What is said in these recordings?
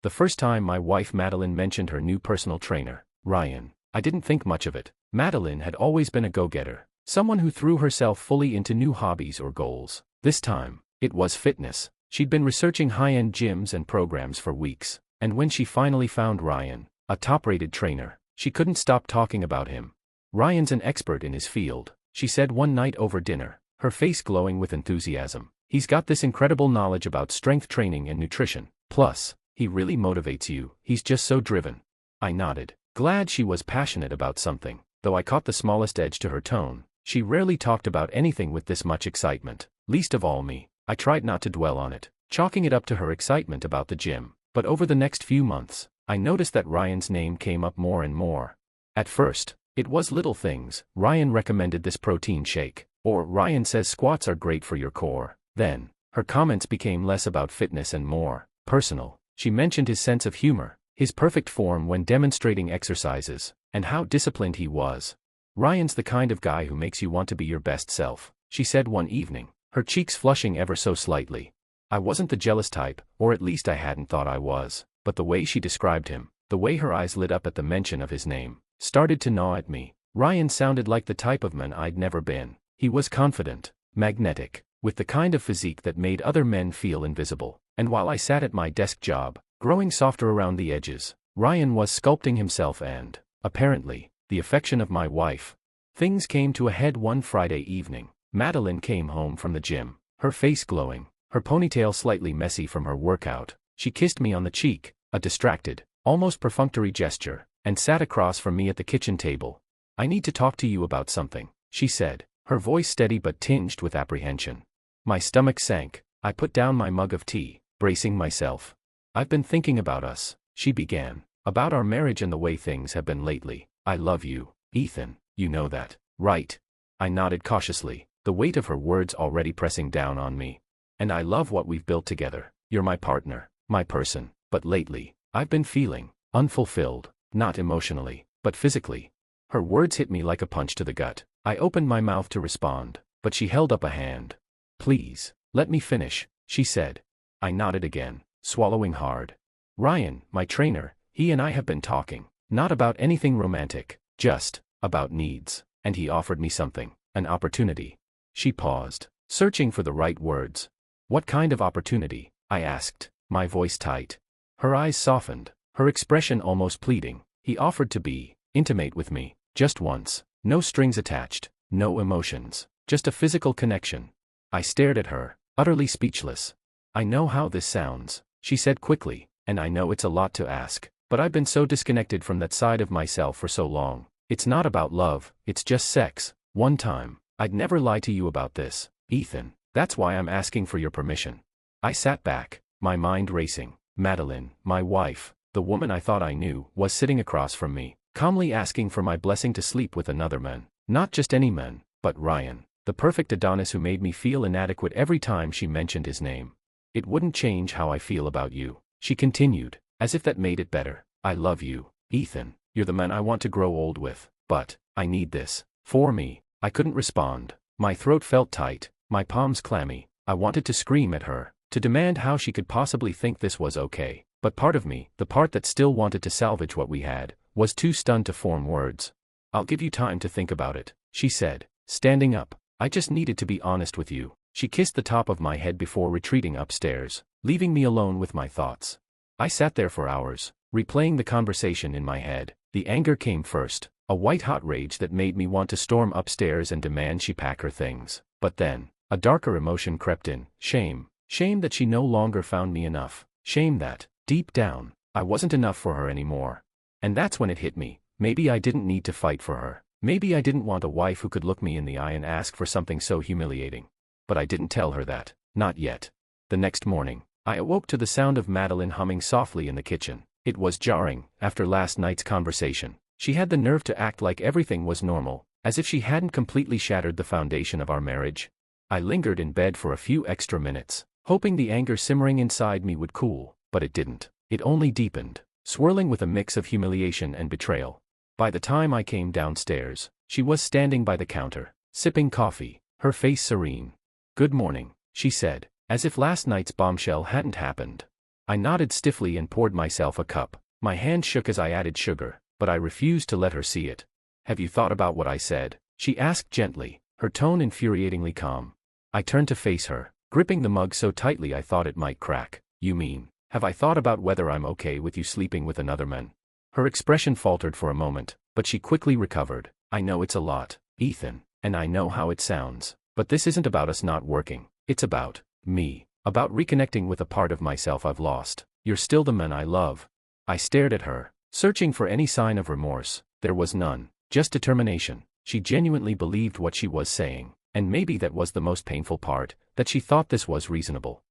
The first time my wife Madeline mentioned her new personal trainer, Ryan, I didn't think much of it. Madeline had always been a go-getter, someone who threw herself fully into new hobbies or goals. This time, it was fitness. She'd been researching high-end gyms and programs for weeks, and when she finally found Ryan, a top-rated trainer, she couldn't stop talking about him. Ryan's an expert in his field, she said one night over dinner, her face glowing with enthusiasm. He's got this incredible knowledge about strength training and nutrition. Plus, he really motivates you. He's just so driven. I nodded, glad she was passionate about something, though I caught the smallest edge to her tone. She rarely talked about anything with this much excitement, least of all me. I tried not to dwell on it, chalking it up to her excitement about the gym. But over the next few months, I noticed that Ryan's name came up more and more. At first, it was little things. Ryan recommended this protein shake, or Ryan says squats are great for your core. Then, her comments became less about fitness and more personal. She mentioned his sense of humor, his perfect form when demonstrating exercises, and how disciplined he was. Ryan's the kind of guy who makes you want to be your best self, she said one evening, her cheeks flushing ever so slightly. I wasn't the jealous type, or at least I hadn't thought I was, but the way she described him, the way her eyes lit up at the mention of his name, started to gnaw at me. Ryan sounded like the type of man I'd never been. He was confident, magnetic, with the kind of physique that made other men feel invisible. And while I sat at my desk job, growing softer around the edges, Ryan was sculpting himself and, apparently, the affection of my wife. Things came to a head one Friday evening. Madeline came home from the gym, her face glowing, her ponytail slightly messy from her workout. She kissed me on the cheek, a distracted, almost perfunctory gesture, and sat across from me at the kitchen table. I need to talk to you about something, she said, her voice steady but tinged with apprehension. My stomach sank. I put down my mug of tea, bracing myself. I've been thinking about us, she began, about our marriage and the way things have been lately. I love you, Ethan, you know that, right? I nodded cautiously, the weight of her words already pressing down on me. And I love what we've built together. You're my partner, my person. But lately, I've been feeling unfulfilled, not emotionally, but physically. Her words hit me like a punch to the gut. I opened my mouth to respond, but she held up a hand. Please, let me finish, she said. I nodded again, swallowing hard. Ryan, my trainer, he and I have been talking, not about anything romantic, just about needs, and he offered me something, an opportunity. She paused, searching for the right words. What kind of opportunity? I asked, my voice tight. Her eyes softened, her expression almost pleading. He offered to be intimate with me, just once, no strings attached, no emotions, just a physical connection. I stared at her, utterly speechless. I know how this sounds, she said quickly, and I know it's a lot to ask, but I've been so disconnected from that side of myself for so long. It's not about love, it's just sex. One time, I'd never lie to you about this, Ethan. That's why I'm asking for your permission. I sat back, my mind racing. Madeline, my wife, the woman I thought I knew, was sitting across from me, calmly asking for my blessing to sleep with another man. Not just any man, but Ryan, the perfect Adonis who made me feel inadequate every time she mentioned his name. It wouldn't change how I feel about you, she continued, as if that made it better. I love you, Ethan. You're the man I want to grow old with, but I need this for me. I couldn't respond. My throat felt tight, my palms clammy. I wanted to scream at her, to demand how she could possibly think this was okay. But part of me, the part that still wanted to salvage what we had, was too stunned to form words. I'll give you time to think about it, she said, standing up. I just needed to be honest with you. She kissed the top of my head before retreating upstairs, leaving me alone with my thoughts. I sat there for hours, replaying the conversation in my head. The anger came first, a white-hot rage that made me want to storm upstairs and demand she pack her things. But then, a darker emotion crept in, shame. Shame that she no longer found me enough. Shame that, deep down, I wasn't enough for her anymore. And that's when it hit me. Maybe I didn't need to fight for her. Maybe I didn't want a wife who could look me in the eye and ask for something so humiliating. But I didn't tell her that, not yet. The next morning, I awoke to the sound of Madeline humming softly in the kitchen. It was jarring, after last night's conversation. She had the nerve to act like everything was normal, as if she hadn't completely shattered the foundation of our marriage. I lingered in bed for a few extra minutes, hoping the anger simmering inside me would cool, but it didn't. It only deepened, swirling with a mix of humiliation and betrayal. By the time I came downstairs, she was standing by the counter, sipping coffee, her face serene. Good morning, she said, as if last night's bombshell hadn't happened. I nodded stiffly and poured myself a cup. My hand shook as I added sugar, but I refused to let her see it. Have you thought about what I said? She asked gently, her tone infuriatingly calm. I turned to face her, gripping the mug so tightly I thought it might crack. You mean, have I thought about whether I'm okay with you sleeping with another man? Her expression faltered for a moment, but she quickly recovered. I know it's a lot, Ethan, and I know how it sounds, but this isn't about us not working. It's about me. About reconnecting with a part of myself I've lost. You're still the man I love. I stared at her, searching for any sign of remorse. There was none, just determination. She genuinely believed what she was saying, and maybe that was the most painful part, that she thought this was reasonable.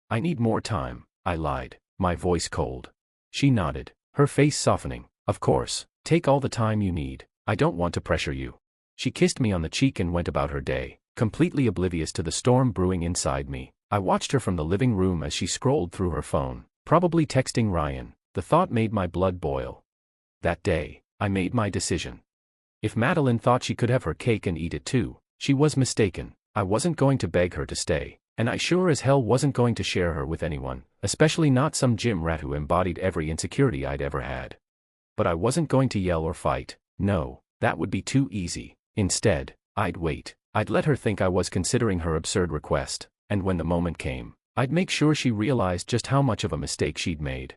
I need more time, I lied, my voice cold. She nodded, her face softening. Of course, take all the time you need. I don't want to pressure you. She kissed me on the cheek and went about her day, completely oblivious to the storm brewing inside me. I watched her from the living room as she scrolled through her phone, probably texting Ryan. The thought made my blood boil. That day, I made my decision. If Madeline thought she could have her cake and eat it too, she was mistaken. I wasn't going to beg her to stay, and I sure as hell wasn't going to share her with anyone, especially not some gym rat who embodied every insecurity I'd ever had. But I wasn't going to yell or fight. No, that would be too easy. Instead, I'd wait. I'd let her think I was considering her absurd request. And when the moment came, I'd make sure she realized just how much of a mistake she'd made.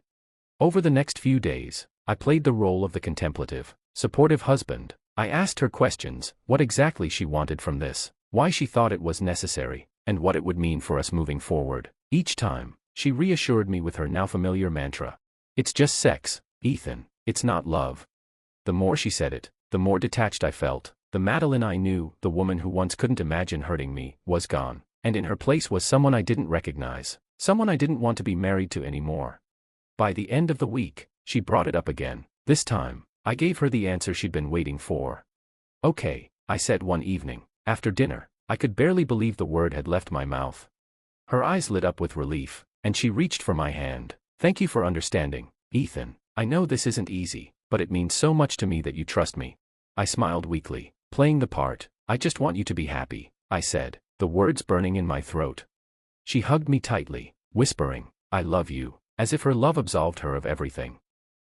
Over the next few days, I played the role of the contemplative, supportive husband. I asked her questions, what exactly she wanted from this, why she thought it was necessary, and what it would mean for us moving forward. Each time, she reassured me with her now familiar mantra. It's just sex, Ethan, it's not love. The more she said it, the more detached I felt. The Madeline I knew, the woman who once couldn't imagine hurting me, was gone. And in her place was someone I didn't recognize, someone I didn't want to be married to anymore. By the end of the week, she brought it up again. This time, I gave her the answer she'd been waiting for. Okay, I said one evening, after dinner. I could barely believe the word had left my mouth. Her eyes lit up with relief, and she reached for my hand. Thank you for understanding, Ethan. I know this isn't easy, but it means so much to me that you trust me. I smiled weakly, playing the part. I just want you to be happy, I said, the words burning in my throat. She hugged me tightly, whispering, I love you, as if her love absolved her of everything.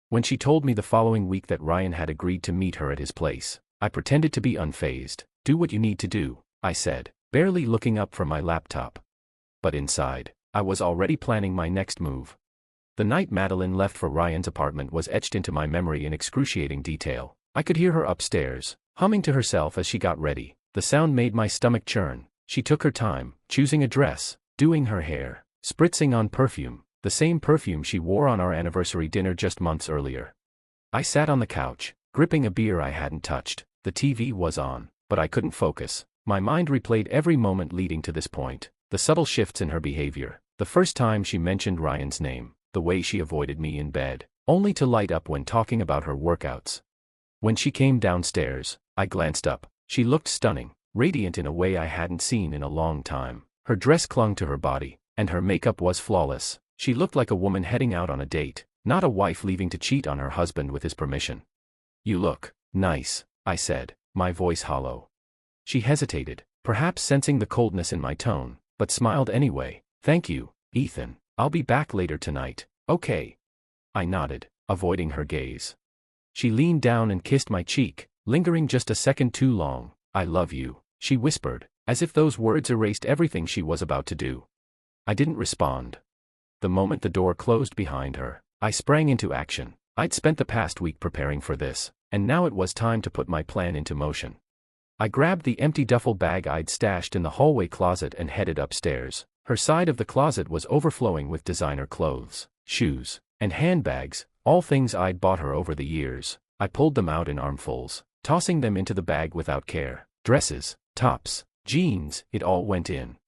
When she told me the following week that Ryan had agreed to meet her at his place, I pretended to be unfazed. Do what you need to do, I said, barely looking up from my laptop. But inside, I was already planning my next move. The night Madeline left for Ryan's apartment was etched into my memory in excruciating detail. I could hear her upstairs, humming to herself as she got ready. The sound made my stomach churn. She took her time, choosing a dress, doing her hair, spritzing on perfume, the same perfume she wore on our anniversary dinner just months earlier. I sat on the couch, gripping a beer I hadn't touched. The TV was on, but I couldn't focus. My mind replayed every moment leading to this point, the subtle shifts in her behavior, the first time she mentioned Ryan's name, the way she avoided me in bed, only to light up when talking about her workouts. When she came downstairs, I glanced up. She looked stunning, radiant in a way I hadn't seen in a long time. Her dress clung to her body, and her makeup was flawless. She looked like a woman heading out on a date, not a wife leaving to cheat on her husband with his permission. You look nice, I said, my voice hollow. She hesitated, perhaps sensing the coldness in my tone, but smiled anyway. Thank you, Ethan. I'll be back later tonight. Okay. I nodded, avoiding her gaze. She leaned down and kissed my cheek, lingering just a second too long. I love you, she whispered, as if those words erased everything she was about to do. I didn't respond. The moment the door closed behind her, I sprang into action. I'd spent the past week preparing for this, and now it was time to put my plan into motion. I grabbed the empty duffel bag I'd stashed in the hallway closet and headed upstairs. Her side of the closet was overflowing with designer clothes, shoes, and handbags, all things I'd bought her over the years. I pulled them out in armfuls, tossing them into the bag without care. Dresses, tops, jeans, it all went in.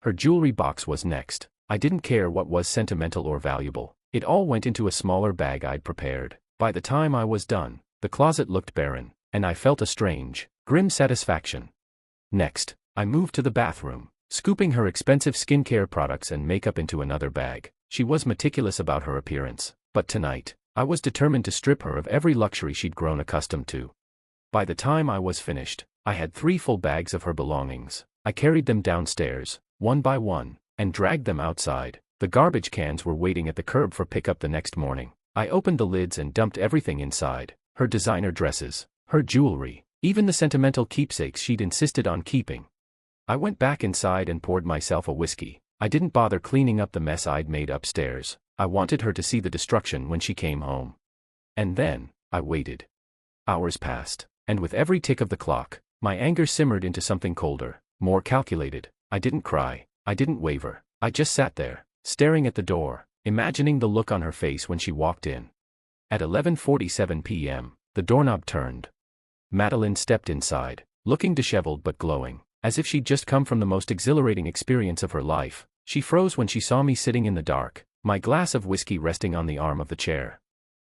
Her jewelry box was next. I didn't care what was sentimental or valuable. It all went into a smaller bag I'd prepared. By the time I was done, the closet looked barren, and I felt a strange, grim satisfaction. Next, I moved to the bathroom, scooping her expensive skincare products and makeup into another bag. She was meticulous about her appearance, but tonight, I was determined to strip her of every luxury she'd grown accustomed to. By the time I was finished, I had 3 full bags of her belongings. I carried them downstairs, one by one, and dragged them outside. The garbage cans were waiting at the curb for pickup the next morning. I opened the lids and dumped everything inside. Her designer dresses, her jewelry, even the sentimental keepsakes she'd insisted on keeping. I went back inside and poured myself a whiskey. I didn't bother cleaning up the mess I'd made upstairs. I wanted her to see the destruction when she came home. And then, I waited. Hours passed, and with every tick of the clock, my anger simmered into something colder, more calculated. I didn't cry, I didn't waver, I just sat there, staring at the door, imagining the look on her face when she walked in. At 11:47 p.m., the doorknob turned. Madeline stepped inside, looking disheveled but glowing, as if she'd just come from the most exhilarating experience of her life. She froze when she saw me sitting in the dark, my glass of whiskey resting on the arm of the chair.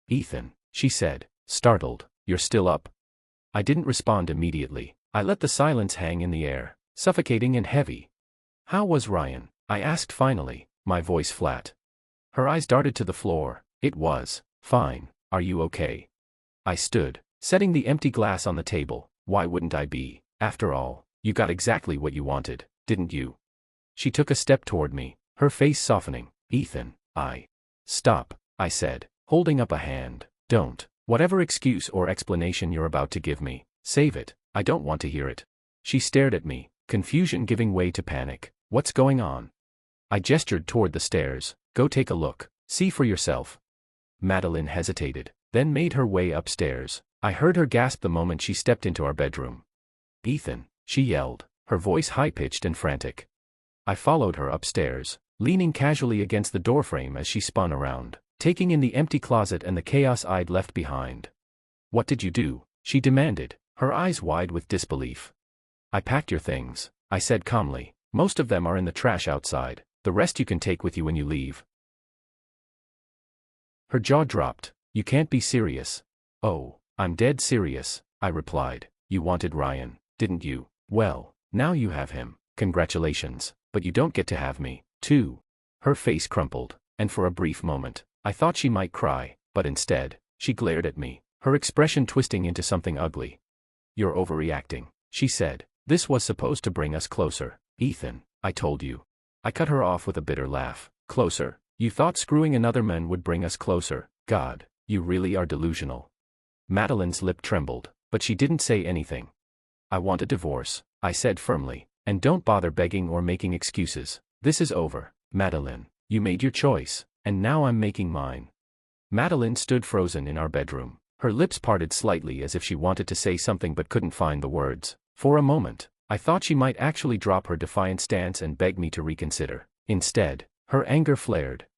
"Ethan," she said, startled, "you're still up?" I didn't respond immediately. I let the silence hang in the air, suffocating and heavy. "How was Ryan?" I asked finally, my voice flat. Her eyes darted to the floor. "It was fine. Are you okay?" I stood, setting the empty glass on the table. Why wouldn't I be? After all, you got exactly what you wanted, didn't you? She took a step toward me, her face softening. "Ethan, Stop," I said, holding up a hand. "Don't. Whatever excuse or explanation you're about to give me, save it. I don't want to hear it." She stared at me, confusion giving way to panic. "What's going on?" I gestured toward the stairs. "Go take a look. See for yourself." Madeline hesitated, then made her way upstairs. I heard her gasp the moment she stepped into our bedroom. "Ethan," she yelled, her voice high-pitched and frantic. I followed her upstairs, leaning casually against the doorframe as she spun around, taking in the empty closet and the chaos I'd left behind. "What did you do?" she demanded, her eyes wide with disbelief. "I packed your things," I said calmly. "Most of them are in the trash outside. The rest you can take with you when you leave." Her jaw dropped. "You can't be serious." "Oh, I'm dead serious," I replied. "You wanted Ryan, didn't you? Well, now you have him. Congratulations, but you don't get to have me, too." Her face crumpled, and for a brief moment, I thought she might cry, but instead, she glared at me, her expression twisting into something ugly. "You're overreacting," she said. "This was supposed to bring us closer, Ethan, I told you." I cut her off with a bitter laugh. "Closer? You thought screwing another man would bring us closer? God, you really are delusional." Madeline's lip trembled, but she didn't say anything. "I want a divorce," I said firmly, "and don't bother begging or making excuses. This is over, Madeline. You made your choice, and now I'm making mine." Madeline stood frozen in our bedroom, her lips parted slightly as if she wanted to say something but couldn't find the words. For a moment, I thought she might actually drop her defiant stance and beg me to reconsider. Instead, her anger flared.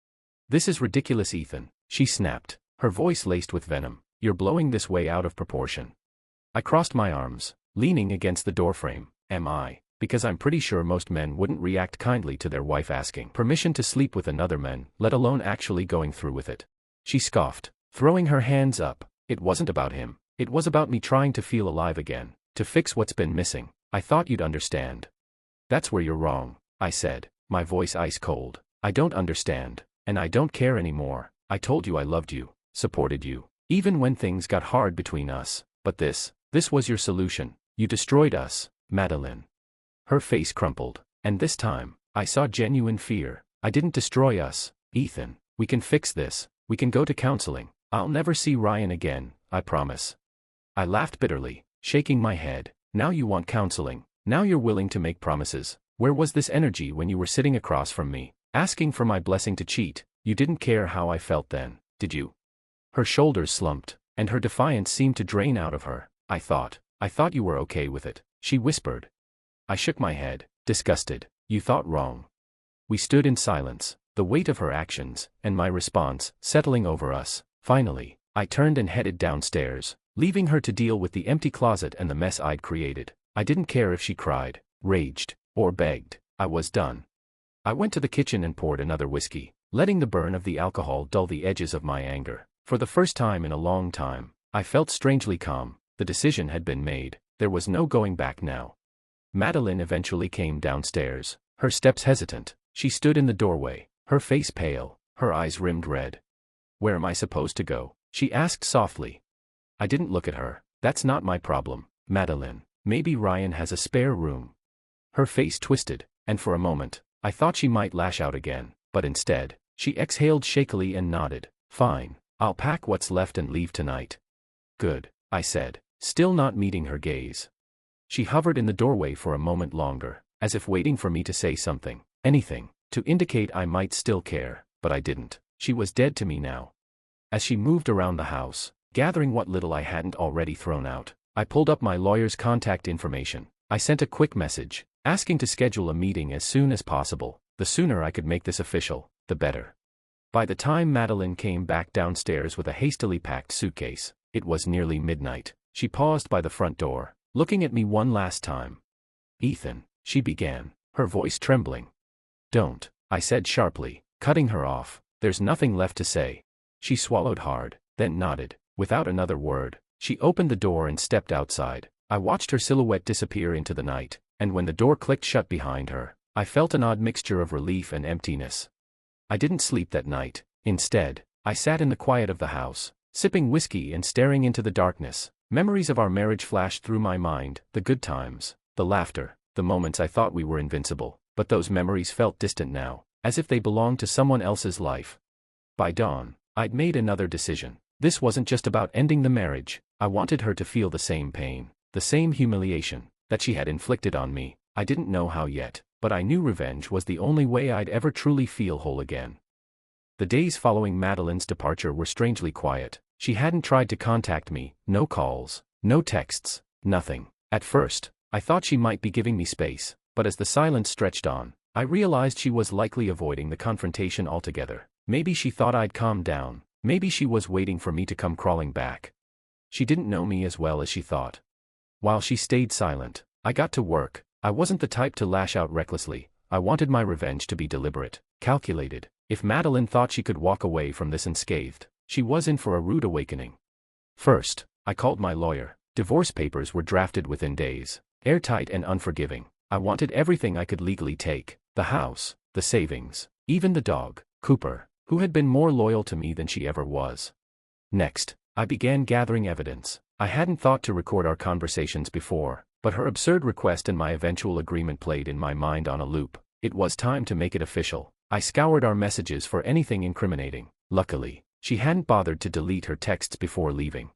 "This is ridiculous, Ethan," she snapped, her voice laced with venom. "You're blowing this way out of proportion." I crossed my arms, leaning against the doorframe. "Am I? Because I'm pretty sure most men wouldn't react kindly to their wife asking permission to sleep with another man, let alone actually going through with it." She scoffed, throwing her hands up. "It wasn't about him. It was about me trying to feel alive again, to fix what's been missing. I thought you'd understand." "That's where you're wrong," I said, my voice ice cold. "I don't understand, and I don't care anymore. I told you I loved you, supported you, even when things got hard between us. But this was your solution. You destroyed us, Madeline." Her face crumpled, and this time, I saw genuine fear. "I didn't destroy us, Ethan. We can fix this. We can go to counseling. I'll never see Ryan again, I promise." I laughed bitterly, shaking my head. "Now you want counseling. Now you're willing to make promises. Where was this energy when you were sitting across from me, asking for my blessing to cheat? You didn't care how I felt then, did you?" Her shoulders slumped, and her defiance seemed to drain out of her. I thought you were okay with it," she whispered. I shook my head, disgusted. "You thought wrong." We stood in silence, the weight of her actions, and my response, settling over us. Finally, I turned and headed downstairs, leaving her to deal with the empty closet and the mess I'd created. I didn't care if she cried, raged, or begged. I was done. I went to the kitchen and poured another whiskey, letting the burn of the alcohol dull the edges of my anger. For the first time in a long time, I felt strangely calm. The decision had been made. There was no going back now. Madeline eventually came downstairs, her steps hesitant. She stood in the doorway, her face pale, her eyes rimmed red. "Where am I supposed to go?" she asked softly. I didn't look at her. "That's not my problem, Madeline. Maybe Ryan has a spare room." Her face twisted, and for a moment, I thought she might lash out again. but instead, she exhaled shakily and nodded. Fine, I'll pack what's left and leave tonight. Good, I said, still not meeting her gaze. She hovered in the doorway for a moment longer, as if waiting for me to say something, anything, to indicate I might still care, but I didn't. She was dead to me now. As she moved around the house, gathering what little I hadn't already thrown out, I pulled up my lawyer's contact information. I sent a quick message, asking to schedule a meeting as soon as possible. The sooner I could make this official, the better. By the time Madeline came back downstairs with a hastily packed suitcase, it was nearly midnight. She paused by the front door, looking at me one last time. Ethan, she began, her voice trembling. Don't, I said sharply, cutting her off. There's nothing left to say. She swallowed hard, then nodded. Without another word, she opened the door and stepped outside. I watched her silhouette disappear into the night, and when the door clicked shut behind her, I felt an odd mixture of relief and emptiness. I didn't sleep that night. Instead, I sat in the quiet of the house, sipping whiskey and staring into the darkness. Memories of our marriage flashed through my mind, the good times, the laughter, the moments I thought we were invincible, but those memories felt distant now, as if they belonged to someone else's life. By dawn, I'd made another decision. This wasn't just about ending the marriage. I wanted her to feel the same pain, the same humiliation, that she had inflicted on me. I didn't know how yet, but I knew revenge was the only way I'd ever truly feel whole again. The days following Madeline's departure were strangely quiet. She hadn't tried to contact me, no calls, no texts, nothing. At first, I thought she might be giving me space, but as the silence stretched on, I realized she was likely avoiding the confrontation altogether. Maybe she thought I'd calmed down, maybe she was waiting for me to come crawling back. She didn't know me as well as she thought. While she stayed silent, I got to work. I wasn't the type to lash out recklessly. I wanted my revenge to be deliberate, calculated. If Madeline thought she could walk away from this unscathed, she was in for a rude awakening. First, I called my lawyer. Divorce papers were drafted within days, airtight and unforgiving. I wanted everything I could legally take, the house, the savings, even the dog, Cooper, who had been more loyal to me than she ever was. Next, I began gathering evidence. I hadn't thought to record our conversations before, but her absurd request and my eventual agreement played in my mind on a loop. It was time to make it official. I scoured our messages for anything incriminating. Luckily, she hadn't bothered to delete her texts before leaving.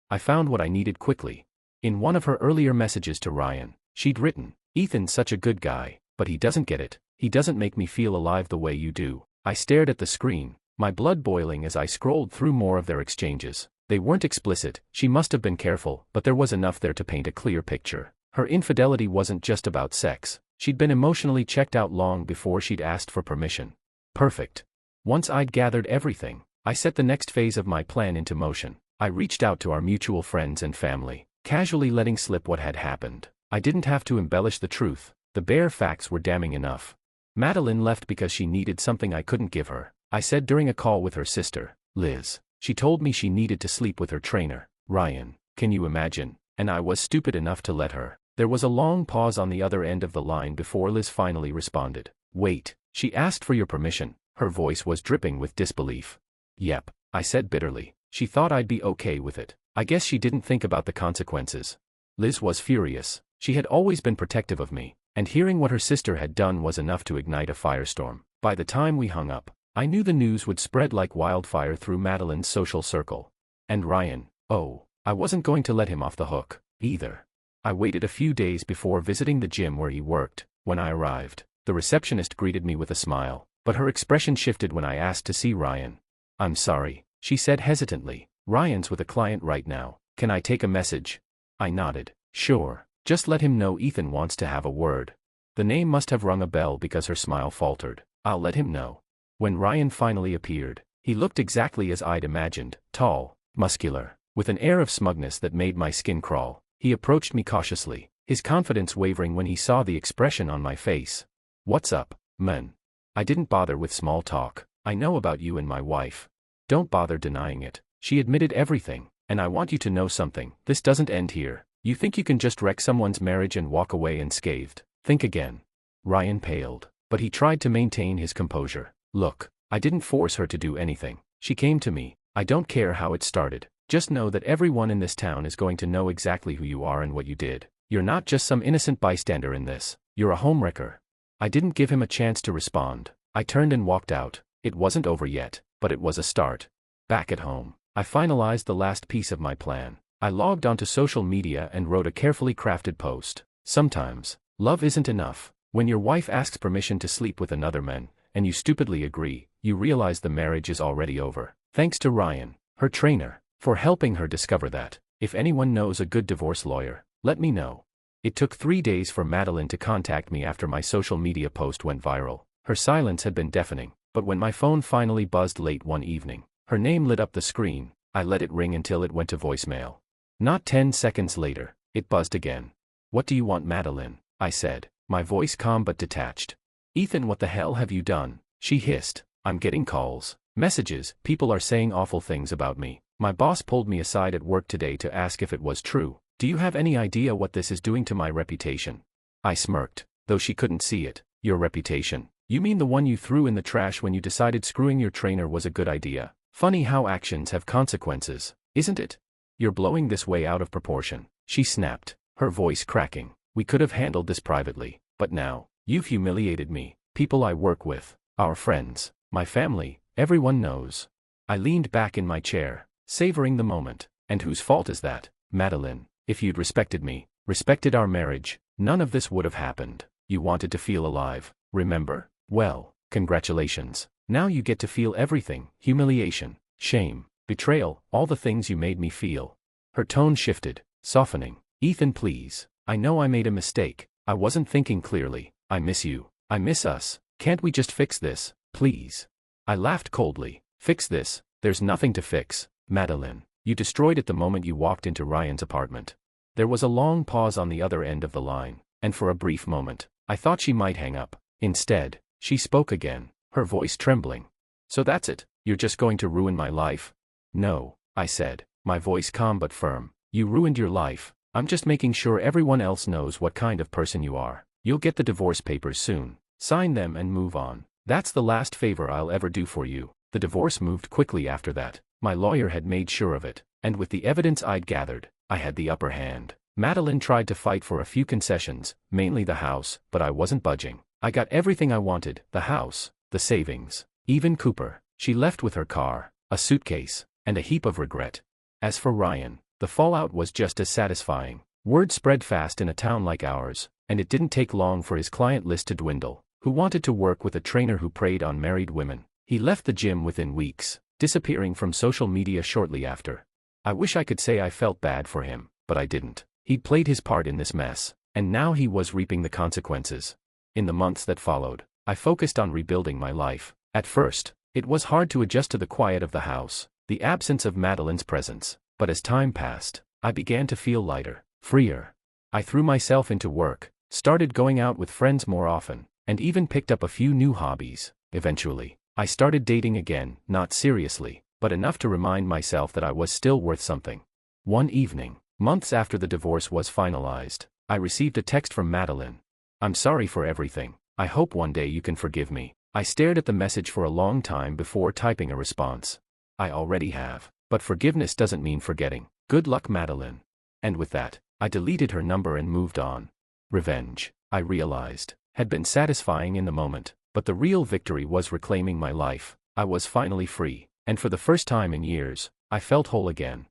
I found what I needed quickly. In one of her earlier messages to Ryan, she'd written, "Ethan's such a good guy, but he doesn't get it. He doesn't make me feel alive the way you do." I stared at the screen, my blood boiling as I scrolled through more of their exchanges. They weren't explicit. She must have been careful, but there was enough there to paint a clear picture. Her infidelity wasn't just about sex. She'd been emotionally checked out long before she'd asked for permission. Perfect. Once I'd gathered everything, I set the next phase of my plan into motion. I reached out to our mutual friends and family, casually letting slip what had happened. I didn't have to embellish the truth. The bare facts were damning enough. Madeline left because she needed something I couldn't give her, I said during a call with her sister, Liz. She told me she needed to sleep with her trainer, Ryan. Can you imagine? And I was stupid enough to let her. There was a long pause on the other end of the line before Liz finally responded. Wait, she asked for your permission. Her voice was dripping with disbelief. Yep, I said bitterly. She thought I'd be okay with it. I guess she didn't think about the consequences. Liz was furious. She had always been protective of me, and hearing what her sister had done was enough to ignite a firestorm. By the time we hung up, I knew the news would spread like wildfire through Madeline's social circle. And Ryan, oh, I wasn't going to let him off the hook, either. I waited a few days before visiting the gym where he worked. When I arrived, the receptionist greeted me with a smile, but her expression shifted when I asked to see Ryan. I'm sorry, she said hesitantly. Ryan's with a client right now. Can I take a message? I nodded. Sure, just let him know Ethan wants to have a word. The name must have rung a bell because her smile faltered. I'll let him know. When Ryan finally appeared, he looked exactly as I'd imagined, tall, muscular, with an air of smugness that made my skin crawl. He approached me cautiously, his confidence wavering when he saw the expression on my face. What's up, man? I didn't bother with small talk. I know about you and my wife. Don't bother denying it. She admitted everything, and I want you to know something. This doesn't end here. You think you can just wreck someone's marriage and walk away unscathed? Think again. Ryan paled, but he tried to maintain his composure. Look, I didn't force her to do anything. She came to me. I don't care how it started. Just know that everyone in this town is going to know exactly who you are and what you did. You're not just some innocent bystander in this. You're a homewrecker. I didn't give him a chance to respond. I turned and walked out. It wasn't over yet, but it was a start. Back at home, I finalized the last piece of my plan. I logged onto social media and wrote a carefully crafted post. Sometimes, love isn't enough. When your wife asks permission to sleep with another man, and you stupidly agree, you realize the marriage is already over. Thanks to Ryan, her trainer, for helping her discover that. If anyone knows a good divorce lawyer, let me know. It took 3 days for Madeline to contact me after my social media post went viral. Her silence had been deafening, but when my phone finally buzzed late one evening, her name lit up the screen. I let it ring until it went to voicemail. Not 10 seconds later, it buzzed again. "What do you want, Madeline?" I said, my voice calm but detached. "Ethan, what the hell have you done?" she hissed. "I'm getting calls, messages, people are saying awful things about me. My boss pulled me aside at work today to ask if it was true. Do you have any idea what this is doing to my reputation?" I smirked, though she couldn't see it. "Your reputation? You mean the one you threw in the trash when you decided screwing your trainer was a good idea? Funny how actions have consequences, isn't it? You're blowing this way out of proportion," she snapped, her voice cracking. "We could have handled this privately, but now, you've humiliated me, people I work with, our friends, my family, everyone knows." I leaned back in my chair, savoring the moment. "And whose fault is that, Madeline? If you'd respected me, respected our marriage, none of this would have happened. You wanted to feel alive, remember? Well, congratulations. Now you get to feel everything: humiliation, shame, betrayal, all the things you made me feel." Her tone shifted, softening. "Ethan, please. I know I made a mistake. I wasn't thinking clearly. I miss you. I miss us. Can't we just fix this, please?" I laughed coldly. "Fix this? There's nothing to fix, Madeline. You destroyed it the moment you walked into Ryan's apartment." There was a long pause on the other end of the line, and for a brief moment, I thought she might hang up. Instead, she spoke again, her voice trembling. "So that's it? You're just going to ruin my life?" "No," I said, my voice calm but firm. "You ruined your life. I'm just making sure everyone else knows what kind of person you are. You'll get the divorce papers soon. Sign them and move on. That's the last favor I'll ever do for you." The divorce moved quickly after that. My lawyer had made sure of it, and with the evidence I'd gathered, I had the upper hand. Madeline tried to fight for a few concessions, mainly the house, but I wasn't budging. I got everything I wanted: the house, the savings, even Cooper. She left with her car, a suitcase, and a heap of regret. As for Ryan, the fallout was just as satisfying. Word spread fast in a town like ours, and it didn't take long for his client list to dwindle. Who wanted to work with a trainer who preyed on married women? He left the gym within weeks, disappearing from social media shortly after. I wish I could say I felt bad for him, but I didn't. He'd played his part in this mess, and now he was reaping the consequences. In the months that followed, I focused on rebuilding my life. At first, it was hard to adjust to the quiet of the house, the absence of Madeline's presence, but as time passed, I began to feel lighter, freer. I threw myself into work, started going out with friends more often, and even picked up a few new hobbies. Eventually, I started dating again, not seriously, but enough to remind myself that I was still worth something. One evening, months after the divorce was finalized, I received a text from Madeline. "I'm sorry for everything. I hope one day you can forgive me." I stared at the message for a long time before typing a response. "I already have, but forgiveness doesn't mean forgetting. Good luck, Madeline." And with that, I deleted her number and moved on. Revenge, I realized, had been satisfying in the moment, but the real victory was reclaiming my life. I was finally free, and for the first time in years, I felt whole again.